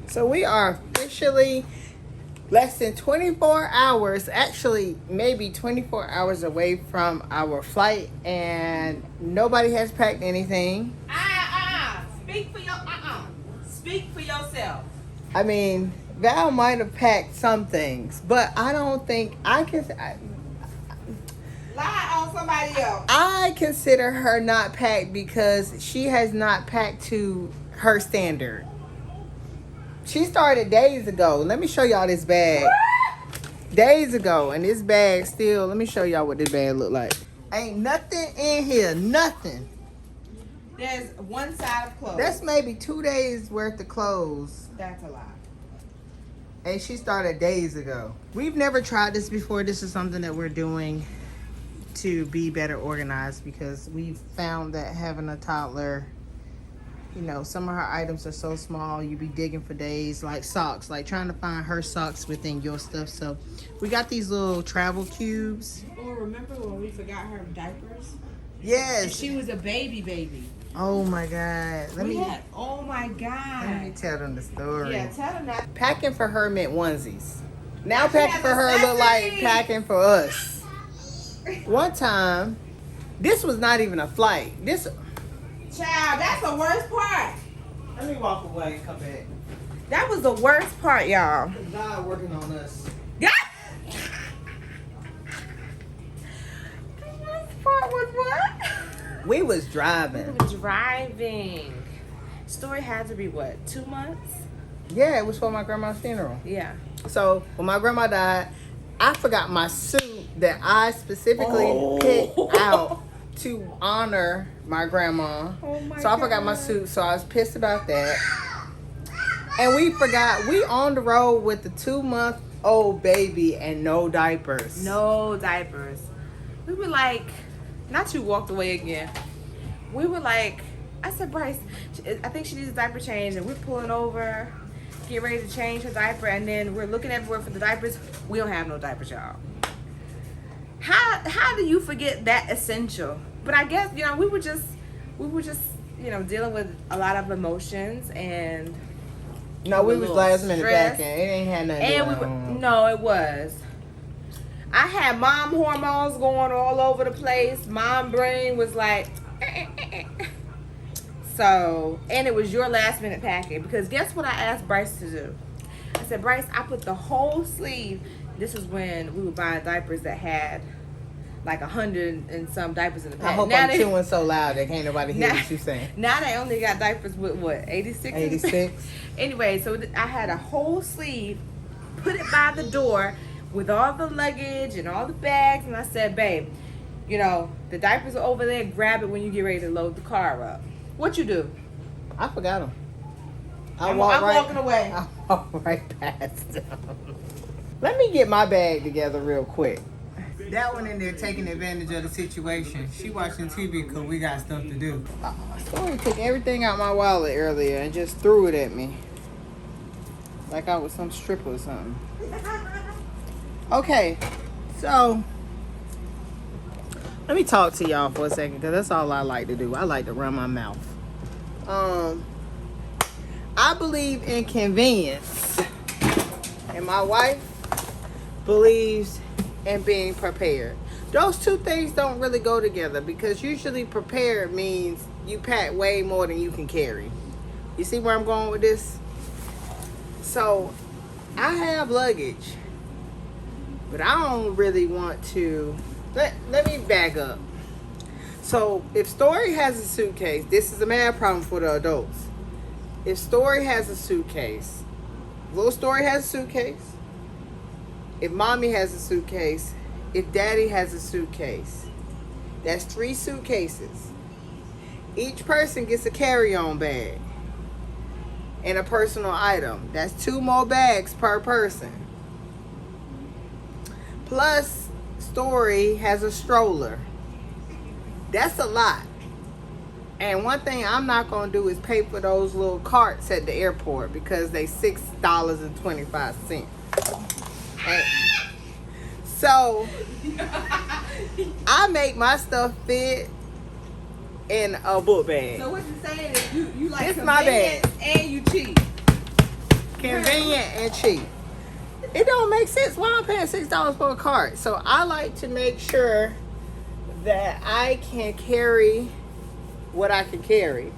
So we are officially less than 24 hours, actually maybe 24 hours away from our flight, and nobody has packed anything. Speak for yourself. I mean, Val might have packed some things, but I don't think I can. Lie on somebody else. I consider her not packed because she has not packed to her standard. She started days ago. Let me show y'all this bag. Days ago, and this bag still. Let me show y'all what this bag look like. Ain't nothing in here. Nothing. There's one side of clothes. That's maybe 2 days worth of clothes. That's a lot. And she started days ago. We've never tried this before. This is something that we're doing to be better organized because we've found that having a toddler, you know, some of her items are so small, you be digging for days, like socks, like trying to find her socks within your stuff. So we got these little travel cubes. Oh, remember when we forgot her diapers? Yes. She was a baby. Oh my God. Oh my God. Let me tell them the story. Yeah, tell them that. Packing for her meant onesies. Now packing for her look like packing for us. One time, this was not even a flight. Child, that's the worst part. Let me walk away and come back. That was the worst part, y'all. God working on us. The worst part was what? We was driving. Driving. Story had to be what, 2 months? Yeah, it was for my grandma's funeral. Yeah. So when my grandma died, I forgot my suit that I specifically picked out to honor my grandma. Oh my so I forgot my suit, so I was pissed about that. And we forgot, we on the road with the 2-month-old baby and no diapers. No diapers. We were like, not you walked away again. We were like, I said, Bryce, I think she needs a diaper change. And we're pulling over, get ready to change her diaper. And then we're looking everywhere for the diapers. We don't have no diapers, y'all. How do you forget that essential? But I guess, you know, we were just, you know, dealing with a lot of emotions and No, we was last minute stressed. back in. It ain't had nothing to do with it. No, it was. I had mom hormones going all over the place. Mom brain was like, So, and it was your last minute packing because guess what I asked Bryce to do? I said, Bryce, I put the whole sleeve. This is when we were buying diapers that had like 100 and some diapers in the pack. I hope I'm chewing so loud that can't nobody hear what you saying. Now they only got diapers with what, 86? 86. Anyway, so I had a whole sleeve, put it by the door with all the luggage and all the bags, and I said, babe, you know, the diapers are over there. Grab it when you get ready to load the car up. What you do? I forgot them. I'm walking away. I walked right past them. Let me get my bag together real quick. That one in there taking advantage of the situation. She watching TV because we got stuff to do. Story took everything out my wallet earlier and just threw it at me. Like I was some stripper or something. Okay, so let me talk to y'all for a second because that's all I like to do. I like to run my mouth. I believe in convenience, and my wife believes in being prepared. Those two things don't really go together because usually prepared means you pack way more than you can carry. You see where I'm going with this? So I have luggage, but I don't really want to. Let me back up. So if Story has a suitcase, this is a mad problem for the adults. If Story has a suitcase, little Story has a suitcase. If Mommy has a suitcase, if Daddy has a suitcase, that's 3 suitcases. Each person gets a carry-on bag and a personal item. That's 2 more bags per person. Plus, Story has a stroller. That's a lot. And one thing I'm not going to do is pay for those little carts at the airport because they $6.25. So I make my stuff fit in a book bag. So what you saying is you like It's my bag. convenience and you cheap. convenient and cheap. It don't make sense. Why I'm paying $6 for a cart? So I like to make sure that I can carry what I can carry.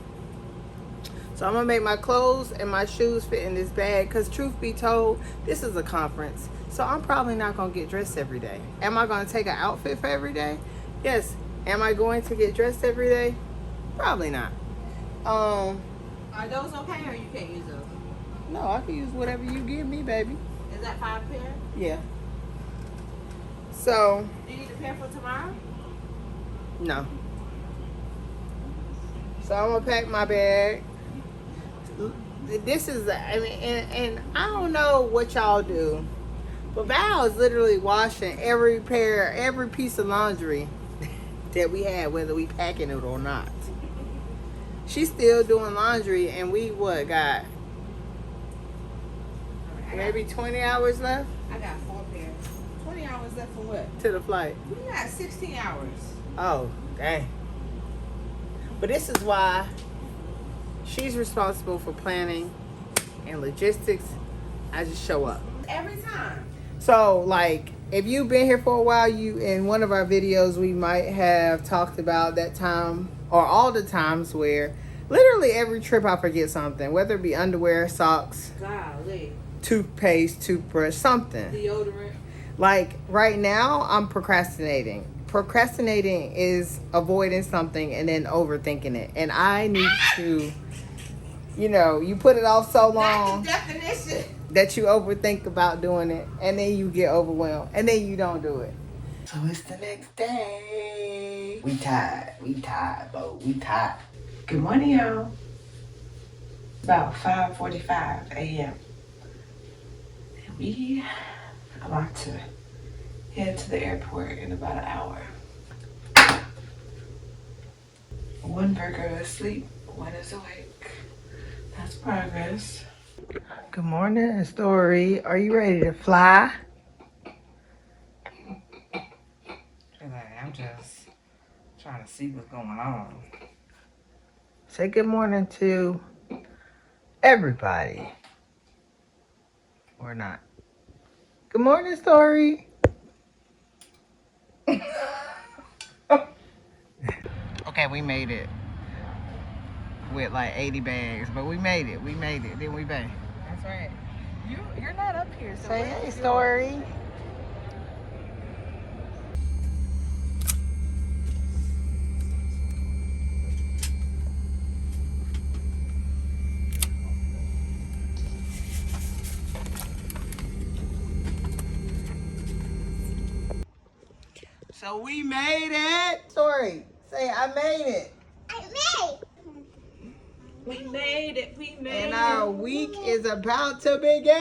So I'm gonna make my clothes and my shoes fit in this bag, because truth be told, this is a conference. So I'm probably not gonna get dressed every day. Am I gonna take an outfit for every day? Yes. Am I going to get dressed every day? Probably not. Are those okay, or you can't use those? No, I can use whatever you give me, baby. Is that 5 pair? Yeah. So, Do you need a pair for tomorrow? no. So I'm gonna pack my bag. This is, I mean, and I don't know what y'all do, but Val is literally washing every piece of laundry that we had, whether we packing it or not. She's still doing laundry, and we got maybe 20 hours left I got 4 pairs. 20 hours left for what? to the flight. We got 16 hours. Oh, dang. But this is why she's responsible for planning and logistics. I just show up. Every time. So, like, if you've been here for a while, you in one of our videos, we might have talked about that time, or all the times where literally every trip I forget something, whether it be underwear, socks, Golly. toothpaste, toothbrush, something. Deodorant. Like right now, I'm procrastinating. Procrastinating is avoiding something and then overthinking it. And I need to, you put it off so long That's the definition. that you overthink about doing it, and then you get overwhelmed, and then you don't do it. So it's the next day. We tired, Bo. We tired. Good morning, y'all. It's about 5:45 a.m. And we are about to head to the airport in about an hour. One burger is asleep, one is awake. That's progress. Good morning, Story. Are you ready to fly? I'm just trying to see what's going on. Say good morning to everybody. Or not. Good morning, Story. Okay, we made it. With like 80 bags, but we made it. Didn't we, babe? That's right. You're not up here, so Say hey, Story. So we made it. Story, say I made it. We made it. And our week is about to begin.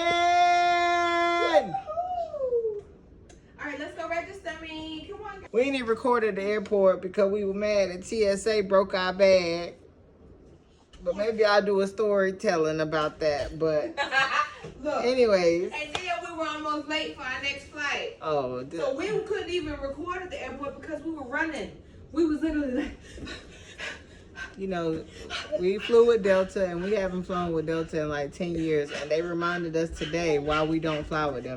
All right, let's go register me. Come on. We didn't record at the airport because we were mad that TSA broke our bag. But maybe I'll do a storytelling about that. But Look. anyways. And then we were almost late for our next flight. Oh, So we couldn't even record at the airport because we were running. We was literally like... we flew with Delta, and we haven't flown with Delta in like 10 years. And they reminded us today why we don't fly with them.